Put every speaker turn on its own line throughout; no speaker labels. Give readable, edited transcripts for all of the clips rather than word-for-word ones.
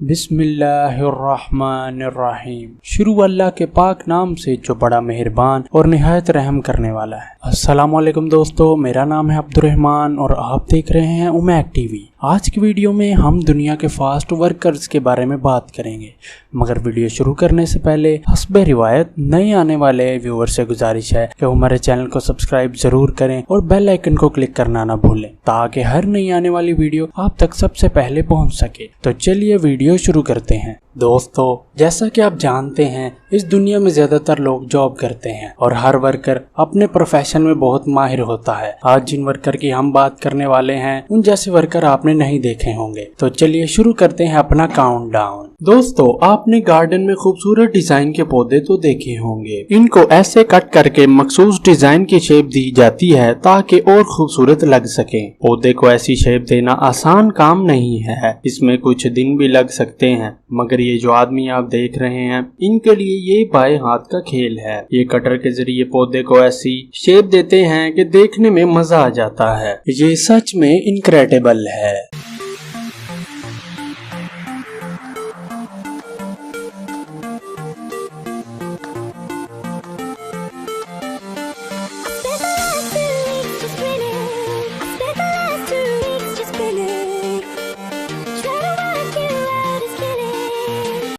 बिस्मिल्लाहिर्रहमानिर्रहीम। शुरू अल्लाह के पाक नाम से जो बड़ा मेहरबान और निहायत रहम करने वाला है। अस्सलामुअलैकुम दोस्तों, मेरा नाम है अब्दुर्रहमान और आप देख रहे हैं उमैक टीवी। आज की वीडियो में हम दुनिया के फास्ट वर्कर्स के बारे में बात करेंगे, मगर वीडियो शुरू करने से पहले हस्बे रिवायत नए आने वाले व्यूअर से गुजारिश है कि वो हमारे चैनल को सब्सक्राइब जरूर करें और बेल आइकन को क्लिक करना ना भूलें, ताकि हर नई आने वाली वीडियो आप तक सबसे पहले पहुंच सके। तो चलिए वीडियो शुरू करते हैं। दोस्तों, जैसा कि आप जानते हैं, इस दुनिया में ज्यादातर लोग जॉब करते हैं और हर वर्कर अपने प्रोफेशन में बहुत माहिर होता है। आज जिन वर्कर की हम बात करने वाले हैं, उन जैसे वर्कर आपने नहीं देखे होंगे। तो चलिए शुरू करते हैं अपना काउंटडाउन। दोस्तों, आपने गार्डन में खूबसूरत डिजाइन के पौधे तो देखे होंगे। इनको ऐसे कट करके मखसूस डिजाइन की शेप दी जाती है ताकि और खूबसूरत लग सके। पौधे को ऐसी शेप देना आसान काम नहीं है, इसमें कुछ दिन भी लग सकते हैं। मगर ये जो आदमी आप देख रहे हैं, इनके लिए ये बाएं हाथ का खेल है। ये कटर के जरिए पौधे को ऐसी शेप देते हैं कि देखने में मजा आ जाता है। ये सच में इनक्रेडिबल है।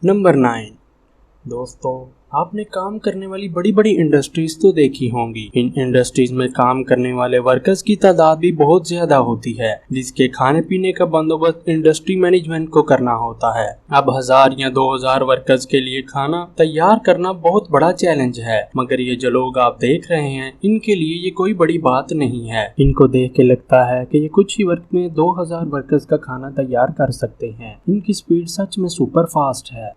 नंबर 9। दोस्तों, आपने काम करने वाली बड़ी बड़ी इंडस्ट्रीज तो देखी होंगी। इन इंडस्ट्रीज में काम करने वाले वर्कर्स की तादाद भी बहुत ज्यादा होती है, जिसके खाने पीने का बंदोबस्त इंडस्ट्री मैनेजमेंट को करना होता है। अब 1000 या 2000 वर्कर्स के लिए खाना तैयार करना बहुत बड़ा चैलेंज है। मगर ये जो लोग आप देख रहे हैं, इनके लिए ये कोई बड़ी बात नहीं है। इनको देख के लगता है कि ये कुछ ही वक्त में 2000 वर्कर्स का खाना तैयार कर सकते हैं। इनकी स्पीड सच में सुपर फास्ट है।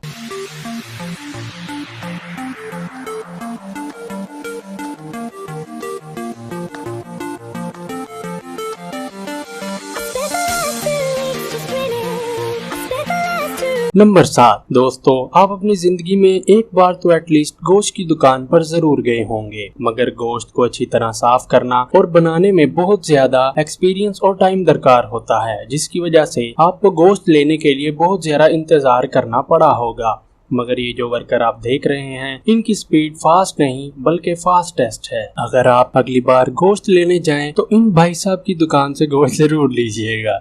नंबर 7। दोस्तों, आप अपनी जिंदगी में एक बार तो एटलीस्ट गोश्त की दुकान पर जरूर गए होंगे, मगर गोश्त को अच्छी तरह साफ करना और बनाने में बहुत ज्यादा एक्सपीरियंस और टाइम दरकार होता है, जिसकी वजह से आपको गोश्त लेने के लिए बहुत ज्यादा इंतजार करना पड़ा होगा। मगर ये जो वर्कर आप देख रहे हैं, इनकी स्पीड फास्ट नहीं बल्कि फास्टेस्ट है। अगर आप अगली बार गोश्त लेने जाएं तो इन भाई साहब की दुकान से गोश्त जरूर लीजिएगा।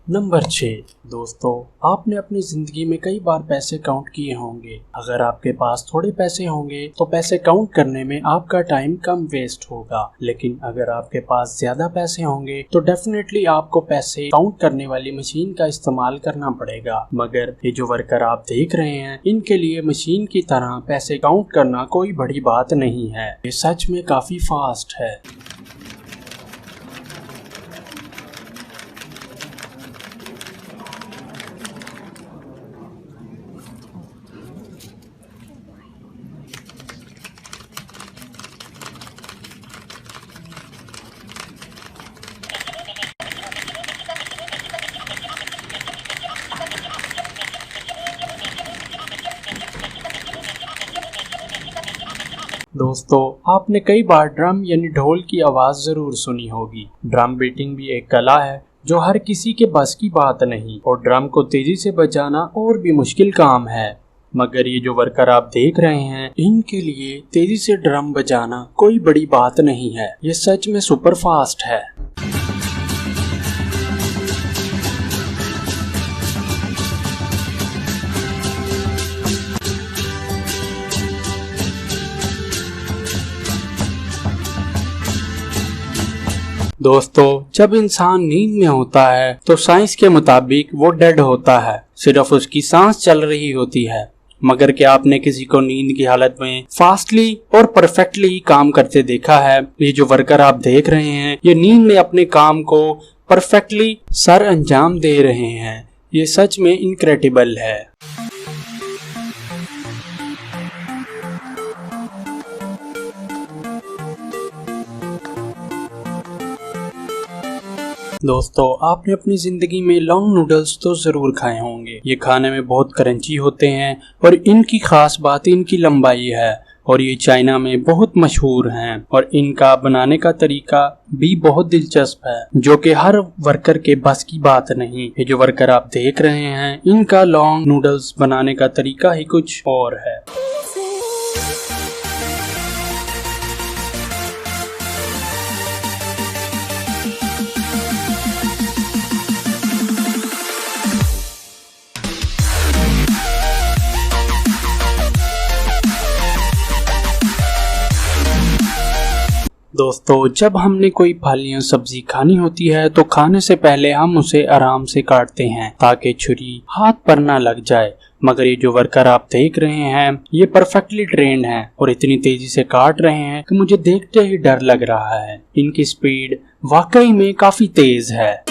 नंबर 6। दोस्तों, आपने अपनी जिंदगी में कई बार पैसे काउंट किए होंगे। अगर आपके पास थोड़े पैसे होंगे तो पैसे काउंट करने में आपका टाइम कम वेस्ट होगा, लेकिन अगर आपके पास ज्यादा पैसे होंगे तो डेफिनेटली आपको पैसे काउंट करने वाली मशीन का इस्तेमाल करना पड़ेगा। मगर ये जो वर्कर आप देख रहे हैं, इनके लिए मशीन की तरह पैसे काउंट करना कोई बड़ी बात नहीं है। ये सच में काफी फास्ट है। दोस्तों, आपने कई बार ड्रम यानी ढोल की आवाज जरूर सुनी होगी। ड्रम बीटिंग भी एक कला है जो हर किसी के बस की बात नहीं, और ड्रम को तेजी से बजाना और भी मुश्किल काम है। मगर ये जो वर्कर आप देख रहे हैं, इनके लिए तेजी से ड्रम बजाना कोई बड़ी बात नहीं है। ये सच में सुपर फास्ट है। दोस्तों, जब इंसान नींद में होता है तो साइंस के मुताबिक वो डेड होता है, सिर्फ उसकी सांस चल रही होती है। मगर क्या आपने किसी को नींद की हालत में फास्टली और परफेक्टली काम करते देखा है? ये जो वर्कर आप देख रहे हैं, ये नींद में अपने काम को परफेक्टली सर अंजाम दे रहे हैं। ये सच में इनक्रेडिबल है। दोस्तों, आपने अपनी जिंदगी में लॉन्ग नूडल्स तो जरूर खाए होंगे। ये खाने में बहुत क्रंची होते हैं और इनकी खास बात इनकी लंबाई है और ये चाइना में बहुत मशहूर हैं और इनका बनाने का तरीका भी बहुत दिलचस्प है, जो कि हर वर्कर के बस की बात नहीं। ये जो वर्कर आप देख रहे हैं, इनका लॉन्ग नूडल्स बनाने का तरीका ही कुछ और है। दोस्तों, जब हमने कोई फल या सब्जी खानी होती है तो खाने से पहले हम उसे आराम से काटते हैं ताकि छुरी हाथ पर ना लग जाए। मगर ये जो वर्कर आप देख रहे हैं, ये परफेक्टली ट्रेंड हैं और इतनी तेजी से काट रहे हैं कि मुझे देखते ही डर लग रहा है। इनकी स्पीड वाकई में काफी तेज है।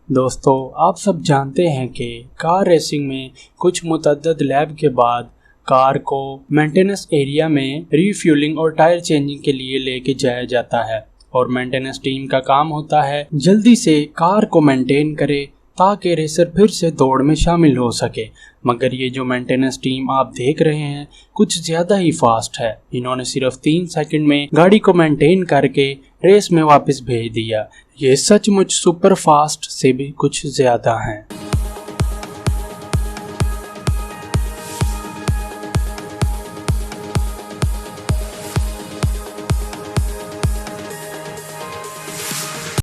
दोस्तों, आप सब जानते हैं कि कार रेसिंग में कुछ मुतअद्दिद लैब के बाद कार को मेंटेनेंस एरिया में रीफ्यूलिंग और टायर चेंजिंग के लिए लेके जाया जाता है और मेंटेनेंस टीम का काम होता है जल्दी से कार को मेंटेन करे ताकि रेसर फिर से दौड़ में शामिल हो सके। मगर ये जो मेंटेनेंस टीम आप देख रहे हैं, कुछ ज़्यादा ही फास्ट है। इन्होंने सिर्फ 3 सेकंड में गाड़ी को मेंटेन करके रेस में वापस भेज दिया। ये सचमुच सुपर फास्ट से भी कुछ ज़्यादा हैं।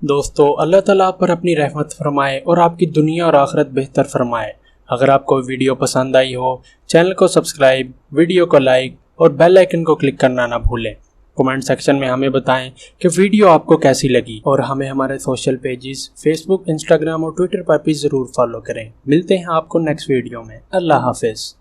दोस्तों, अल्लाह ताला आप पर अपनी रहमत फरमाए और आपकी दुनिया और आखिरत बेहतर फरमाए। अगर आपको वीडियो पसंद आई हो, चैनल को सब्सक्राइब, वीडियो को लाइक और बेल आइकन को क्लिक करना ना भूलें। कमेंट सेक्शन में हमें बताएं कि वीडियो आपको कैसी लगी और हमें हमारे सोशल पेजेस फेसबुक, इंस्टाग्राम और ट्विटर पर भी ज़रूर फॉलो करें। मिलते हैं आपको नेक्स्ट वीडियो में। अल्लाह हाफिज़।